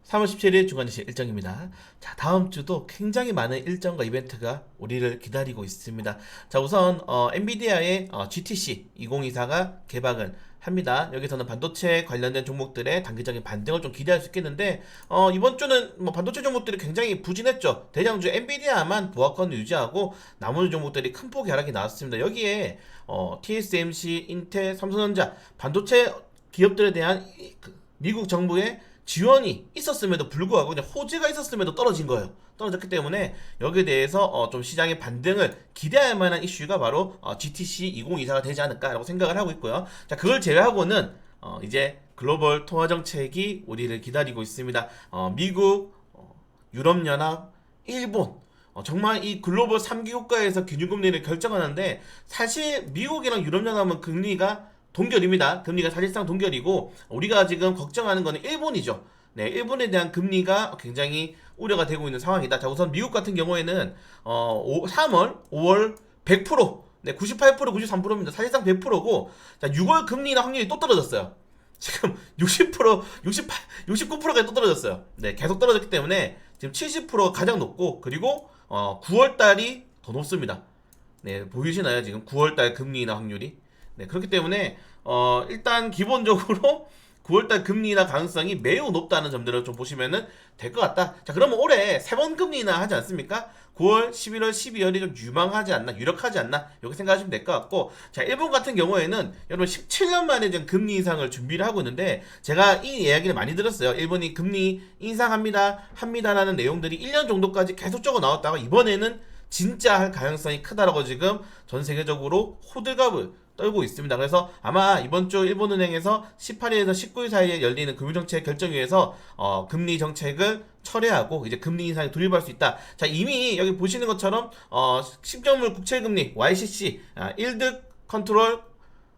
3월 17일 주간지시 일정입니다. 자, 다음 주도 굉장히 많은 일정과 이벤트가 우리를 기다리고 있습니다. 자, 우선 엔비디아의 GTC 2024가 개방을 합니다. 여기서는 반도체 관련된 종목들의 단기적인 반등을 좀 기대할 수 있겠는데 이번 주는 뭐 반도체 종목들이 굉장히 부진했죠. 대장주 엔비디아만 부하권을 유지하고 나머지 종목들이 큰 폭의 하락이 나왔습니다. 여기에 TSMC, 인텔, 삼성전자 반도체 기업들에 대한 미국 정부의 지원이 있었음에도 불구하고 그냥 호재가 있었음에도 떨어진 거예요. 떨어졌기 때문에 여기에 대해서 좀 시장의 반등을 기대할 만한 이슈가 바로 GTC 2024가 되지 않을까라고 생각을 하고 있고요. 자, 그걸 제외하고는 이제 글로벌 통화 정책이 우리를 기다리고 있습니다. 미국, 유럽연합, 일본 정말 이 글로벌 3기 국가에서 기준금리를 결정하는데 사실 미국이랑 유럽연합은 금리가 동결입니다. 금리가 사실상 동결이고 우리가 지금 걱정하는 거는 일본이죠. 네, 일본에 대한 금리가 굉장히 우려가 되고 있는 상황이다. 자, 우선 미국 같은 경우에는 3월, 5월 100%, 네, 98%, 93%입니다. 사실상 100%고, 자, 6월 금리나 확률이 또 떨어졌어요. 지금 60%, 68, 69%까지 또 떨어졌어요. 네, 계속 떨어졌기 때문에 지금 70%가 가장 높고, 그리고 9월 달이 더 높습니다. 네, 보이시나요? 지금 9월 달 금리나 확률이. 네, 그렇기 때문에 일단 기본적으로 9월달 금리나 가능성이 매우 높다는 점들을 좀 보시면은 될 것 같다. 자, 그러면 올해 3번 금리나 하지 않습니까? 9월, 11월, 12월이 좀 유망하지 않나, 유력하지 않나, 이렇게 생각하시면 될 것 같고, 자, 일본 같은 경우에는 여러분 17년 만에 지금 금리 인상을 준비를 하고 있는데, 제가 이 이야기를 많이 들었어요. 일본이 금리 합니다라는 내용들이 1년 정도까지 계속적으로 나왔다가 이번에는 진짜 할 가능성이 크다라고 지금 전 세계적으로 호들갑을 떨고 있습니다. 그래서 아마 이번 주 일본은행에서 18일에서 19일 사이에 열리는 금융정책 결정위에서 금리 정책을 철회하고 이제 금리 인상에 돌입할 수 있다. 자, 이미 여기 보시는 것처럼 10개월 국채금리 YCC 일드 컨트롤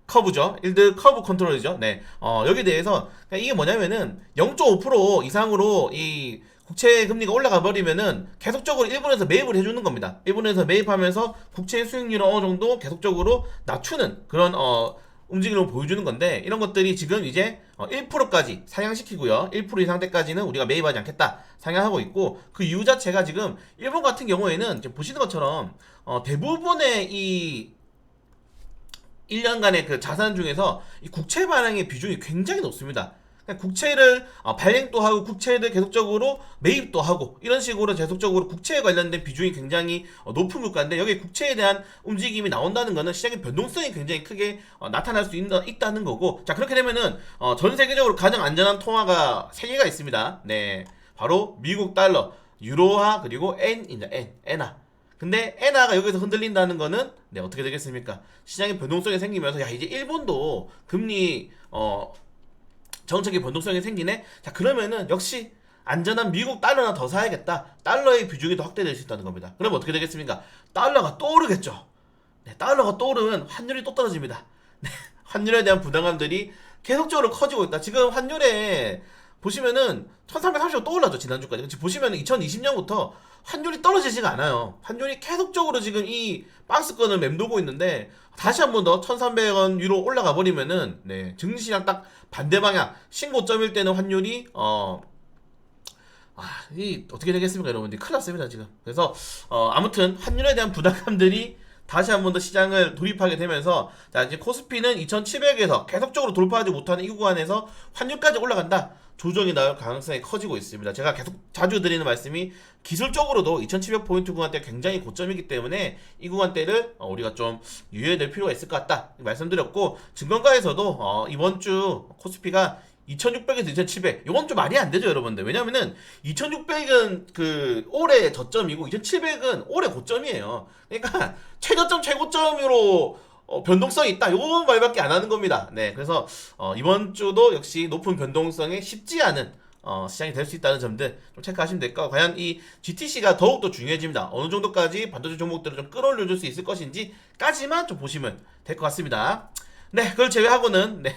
커브죠. 일드 커브 컨트롤이죠. 네. 여기에 대해서 이게 뭐냐면은 0.5% 이상으로 이 국채 금리가 올라가 버리면은 계속적으로 일본에서 매입을 해주는 겁니다. 일본에서 매입하면서 국채 수익률을 어느 정도 계속적으로 낮추는 그런 움직임을 보여주는 건데 이런 것들이 지금 이제 1%까지 상향시키고요. 1% 이상 때까지는 우리가 매입하지 않겠다 상향하고 있고 그 이유 자체가 지금 일본 같은 경우에는 지금 보시는 것처럼 대부분의 이 1년간의 그 자산 중에서 이 국채 반응의 비중이 굉장히 높습니다. 국채를 발행도 하고 국채를 계속적으로 매입도 하고 이런 식으로 계속적으로 국채에 관련된 비중이 굉장히 높은 국가인데 여기 국채에 대한 움직임이 나온다는 것은 시장의 변동성이 굉장히 크게 나타날 수 있다는 거고 자 그렇게 되면은 전 세계적으로 가장 안전한 통화가 3개가 있습니다. 네, 바로 미국 달러, 유로화 그리고 엔입니다. 엔화. 근데 엔화가 여기서 흔들린다는 거는 네, 어떻게 되겠습니까? 시장의 변동성이 생기면서 야 이제 일본도 금리 정책의 변동성이 생기네? 자, 그러면은 역시 안전한 미국 달러나 더 사야겠다. 달러의 비중이 더 확대될 수 있다는 겁니다. 그러면 어떻게 되겠습니까? 달러가 또 오르겠죠. 네, 달러가 또 오르면 환율이 또 떨어집니다. 네, 환율에 대한 부담감들이 계속적으로 커지고 있다. 지금 환율에 보시면은 1330원 또 올라죠. 지난주까지. 지금 보시면은 2020년부터 환율이 떨어지지가 않아요. 환율이 계속적으로 지금 이 박스권을 맴돌고 있는데 다시 한 번 더 1300원 위로 올라가 버리면은 네, 증시랑 딱 반대 방향 신고점일 때는 환율이 이 어떻게 되겠습니까, 여러분들? 큰일 났습니다, 지금. 그래서 아무튼 환율에 대한 부담감들이 다시 한 번 더 시장을 돌입하게 되면서 자 이제 코스피는 2700에서 계속적으로 돌파하지 못하는 이 구간에서 환율까지 올라간다. 조정이 나올 가능성이 커지고 있습니다. 제가 계속 자주 드리는 말씀이 기술적으로도 2700포인트 구간대 굉장히 고점이기 때문에 이 구간대를 우리가 좀 유의해야 필요가 있을 것 같다 말씀드렸고 증권가에서도 이번 주 코스피가 2600에서 2700 이건 좀 말이 안 되죠 여러분들. 왜냐면은 2600은 그 올해 저점이고 2700은 올해 고점이에요. 그러니까 최저점 최고점으로 변동성이 있다 요런 말밖에 안 하는 겁니다. 네, 그래서 이번 주도 역시 높은 변동성에 쉽지 않은 시장이 될 수 있다는 점들 좀 체크하시면 될 거고 과연 이 GTC가 더욱더 중요해집니다. 어느 정도까지 반도체 종목들을 좀 끌어올려줄 수 있을 것인지까지만 좀 보시면 될 것 같습니다. 네, 그걸 제외하고는 네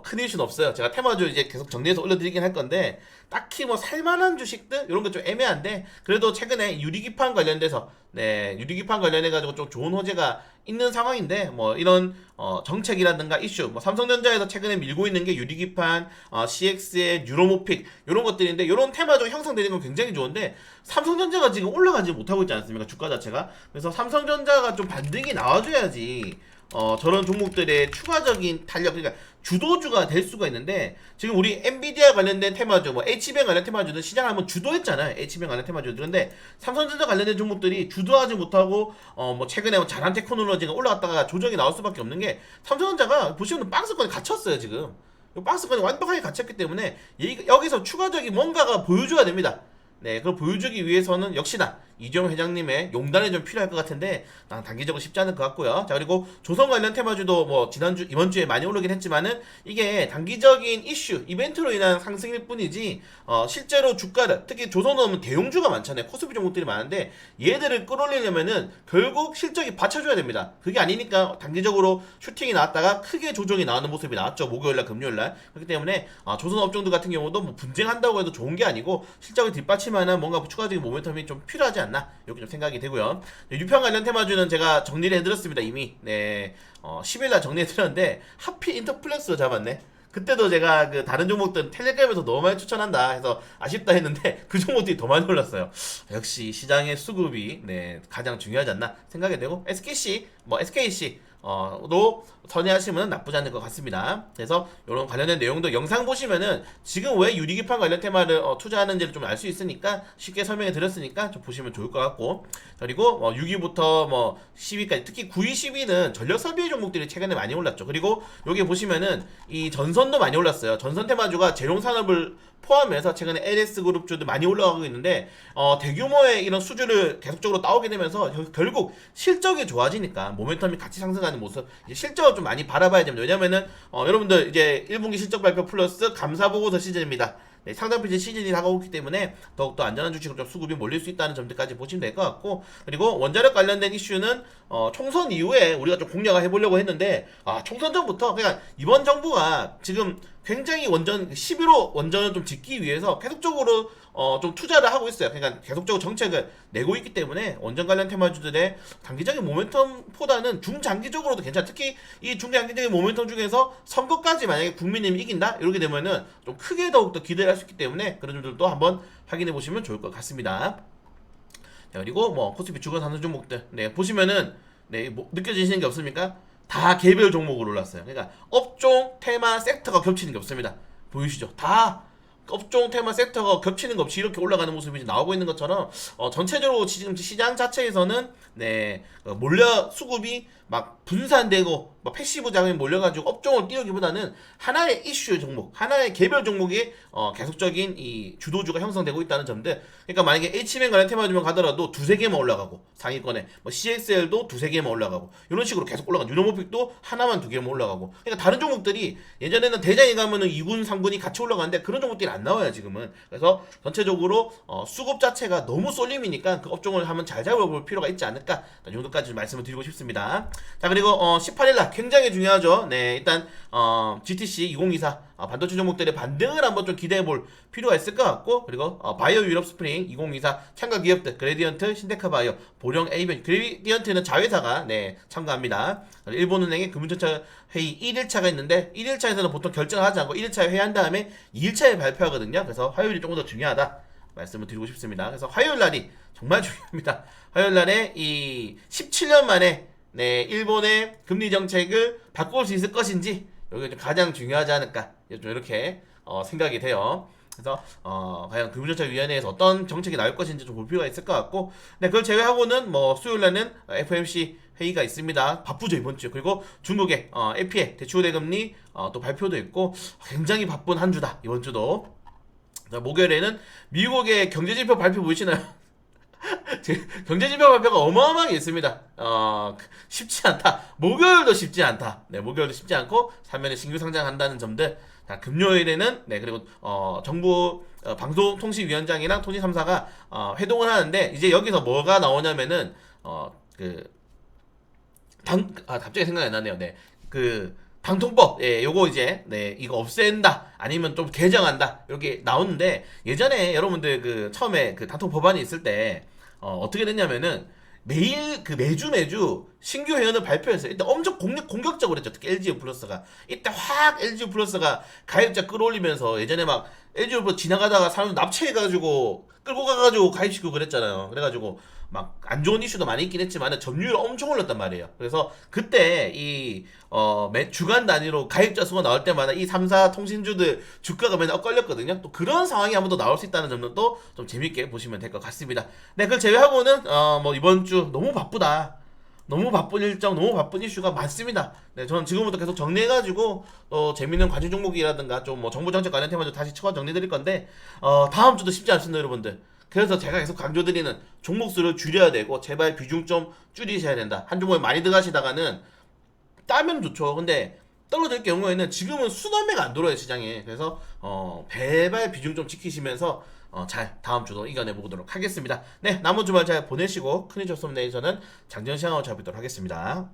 큰 이슈는 없어요. 제가 테마주 이제 계속 정리해서 올려드리긴 할 건데, 딱히 뭐 살만한 주식들 이런 거 좀 애매한데, 그래도 최근에 유리기판 관련돼서 유리기판 관련해가지고 좀 좋은 호재가 있는 상황인데, 뭐 이런 정책이라든가 이슈, 뭐 삼성전자에서 최근에 밀고 있는 게 유리기판, CX의 뉴로모픽 이런 것들인데, 이런 테마적 형성되는 건 굉장히 좋은데, 삼성전자가 지금 올라가지 못하고 있지 않습니까? 주가 자체가. 그래서 삼성전자가 좀 반등이 나와줘야지 저런 종목들의 추가적인 탄력, 그러니까 주도주가 될 수가 있는데, 지금 우리 엔비디아 관련된 테마주, 뭐 HBM 관련 테마주는 시장 한번 주도했잖아요. HBM 관련 테마주들. 그런데 삼성전자 관련된 종목들이 주도하지 못하고 뭐 최근에 뭐 자란 테크놀로지가 올라갔다가 조정이 나올 수밖에 없는 게, 삼성전자가 보시면 박스권에 갇혔어요 지금. 이 박스권에 완벽하게 갇혔기 때문에 여기서 추가적인 뭔가가 보여줘야 됩니다. 그걸 보여주기 위해서는 역시나 이재용 회장님의 용단이 좀 필요할 것 같은데, 단기적으로 쉽지 않을 것 같고요. 자, 그리고 조선 관련 테마주도 뭐 이번 주에 많이 오르긴 했지만은, 이게 단기적인 이슈 이벤트로 인한 상승일 뿐이지, 실제로 주가를, 특히 조선은 대용주가 많잖아요. 코스피 종목들이 많은데, 얘들을 끌어올리려면은 결국 실적이 받쳐줘야 됩니다. 그게 아니니까 단기적으로 슈팅이 나왔다가 크게 조정이 나오는 모습이 나왔죠. 목요일날, 금요일날. 그렇기 때문에 조선 업종들 같은 경우도 뭐 분쟁한다고 해도 좋은 게 아니고, 실적을 뒷받침하는 뭔가 추가적인 모멘텀이 좀 필요하지 않나, 이렇게 좀 생각이 되고요. 유평 관련 테마주는 제가 정리를 해드렸습니다 이미. 10일날 정리해드렸는데, 하필 인터플렉스로 잡았네. 그때도 제가 그 다른 종목들은 텔레그램에서 너무 많이 추천한다 해서 아쉽다 했는데, 그 종목들이 더 많이 올랐어요. 역시 시장의 수급이 가장 중요하지 않나 생각이 되고, SKC, 뭐 SKC 도 선회하시면 나쁘지 않을 것 같습니다. 그래서 이런 관련된 내용도 영상 보시면은 지금 왜 유리기판 관련 테마를 투자하는지를 좀 알 수 있으니까, 쉽게 설명해 드렸으니까 좀 보시면 좋을 것 같고, 그리고 6위부터 뭐 10위까지, 특히 9위, 10위는 전력 설비 종목들이 최근에 많이 올랐죠. 그리고 여기 보시면은 이 전선도 많이 올랐어요. 전선 테마주가 재룡산업을 포함해서 최근에 LS그룹주도 많이 올라가고 있는데, 대규모의 이런 수주를 계속적으로 따오게 되면서 결국 실적이 좋아지니까 모멘텀이 같이 상승하는 모습, 이제 실적을 좀 많이 바라봐야 됩니다. 왜냐면은 여러분들 이제 1분기 실적 발표 플러스 감사보고서 시즌입니다. 상장필지 시즌이 다가오기 때문에 더욱더 안전한 주식으로 좀 수급이 몰릴 수 있다는 점들까지 보시면 될 것 같고, 그리고 원자력 관련된 이슈는 총선 이후에 우리가 좀 공략을 해보려고 했는데, 총선 전부터, 그러니까 이번 정부가 지금 굉장히 11호 원전을 좀 짓기 위해서 계속적으로 좀 투자를 하고 있어요. 그러니까 계속적으로 정책을 내고 있기 때문에 원전 관련 테마주들의 단기적인 모멘텀보다는 중장기적으로도 괜찮아. 특히 이 중장기적인 모멘텀 중에서 선거까지 만약에 국민님이 이긴다 이렇게 되면은 좀 크게 더욱더 기대를 할 수 있기 때문에, 그런 점들도 한번 확인해 보시면 좋을 것 같습니다. 자, 그리고 뭐 코스피 주간 상승 종목들 보시면은 뭐 느껴지시는 게 없습니까? 다 개별 종목으로 올랐어요. 그러니까 업종, 테마, 섹터가 겹치는 게 없습니다. 보이시죠? 다 업종, 테마, 섹터가 겹치는 거 없이 이렇게 올라가는 모습이 나오고 있는 것처럼, 전체적으로 지금 시장 자체에서는 몰려 수급이 막 분산되고 막 패시브 자금이 몰려가지고 업종을 띄우기보다는 하나의 이슈 종목, 하나의 개별 종목이 계속적인 이 주도주가 형성되고 있다는 점들. 그러니까 만약에 HBM 관련 테마주면 가더라도 두세 개만 올라가고, 상위권에 뭐 CXL도 두세 개만 올라가고, 이런 식으로 계속 올라가고, 유노모픽도 하나만 두 개만 올라가고. 그러니까 다른 종목들이 예전에는 대장에 가면은 2군, 3군이 같이 올라가는데 그런 종목들이 안 나와요 지금은. 그래서 전체적으로 수급 자체가 너무 쏠림이니까 그 업종을 한번 잘 잡아볼 필요가 있지 않을까, 이 정도까지 좀 말씀을 드리고 싶습니다. 자, 그리고 18일날 굉장히 중요하죠. 일단 GTC 2024 반도체 종목들의 반등을 한번 좀 기대해볼 필요가 있을 것 같고, 그리고 바이오 유럽 스프링 2024 참가 기업들 그레디언트, 신데카 바이오, 보령 에이벤. 그레디언트는 자회사가 참가합니다. 일본은행의 금융정책 회의 1일차가 있는데, 1일차에서는 보통 결정을 하지 않고 1일차에 회의한 다음에 2일차에 발표하거든요. 그래서 화요일이 조금 더 중요하다 말씀을 드리고 싶습니다. 그래서 화요일 날이 정말 중요합니다. 화요일 날에 이 17년 만에 일본의 금리 정책을 바꿀 수 있을 것인지, 여기가 좀 가장 중요하지 않을까, 좀 이렇게 생각이 돼요. 그래서 과연 금융정책위원회에서 어떤 정책이 나올 것인지 좀 볼 필요가 있을 것 같고, 그걸 제외하고는 뭐 수요일날은 FOMC 회의가 있습니다. 바쁘죠 이번 주. 그리고 중국의 LPR 대출대금리 또 발표도 있고, 굉장히 바쁜 한 주다 이번 주도. 목요일에는 미국의 경제지표 발표 보이시나요? 경제지표 발표가 어마어마하게 있습니다. 쉽지 않다. 목요일도 쉽지 않다. 목요일도 쉽지 않고 3년에 신규 상장한다는 점들. 자, 금요일에는 그리고 정부 방송통신위원장이랑 토니 3사가 회동을 하는데, 이제 여기서 뭐가 나오냐면은 갑자기 생각이 안 나네요. 방통법, 예, 요거 이제, 네, 이거 없앤다, 아니면 좀 개정한다, 이렇게 나오는데, 예전에 여러분들 그 처음에 그 단통 법안이 있을 때, 어떻게 됐냐면은, 매주 신규 회원을 발표했어요. 이때 엄청 공격적으로 했죠. 특히 LGU 플러스가. 이때 확 LGU 플러스가 가입자 끌어올리면서 예전에 막 LGU 플러스 지나가다가 사람 납치해가지고 끌고 가가지고 가입시키고 그랬잖아요. 그래가지고 막 안 좋은 이슈도 많이 있긴 했지만 점유율 엄청 올렸단 말이에요. 그래서 그때 매 주간 단위로 가입자 수가 나올 때마다 이 3사 통신주들 주가가 맨날 엇갈렸거든요. 또 그런 상황이 한 번 더 나올 수 있다는 점도 좀 재밌게 보시면 될 것 같습니다. 네, 그걸 제외하고는 뭐 이번 주 너무 바쁘다. 너무 바쁜 일정, 너무 바쁜 이슈가 많습니다. 네, 저는 지금부터 계속 정리해가지고 또 재밌는 관심 종목이라든가 좀 뭐 정부 정책 관련 테마도 다시 추가 정리드릴 건데 다음 주도 쉽지 않습니다, 여러분들. 그래서 제가 계속 강조드리는 종목 수를 줄여야 되고 제발 비중 좀 줄이셔야 된다. 한 종목에 많이 들어가시다가는 따면 좋죠. 근데 떨어질 경우에는 지금은 순환매가 안 들어요 시장에. 그래서 배발 비중 좀 지키시면서 잘 다음 주도 이겨내 보도록 하겠습니다. 네, 남은 주말 잘 보내시고 큰일 없으면 내일 저는 장전시장으로 잡도록 하겠습니다.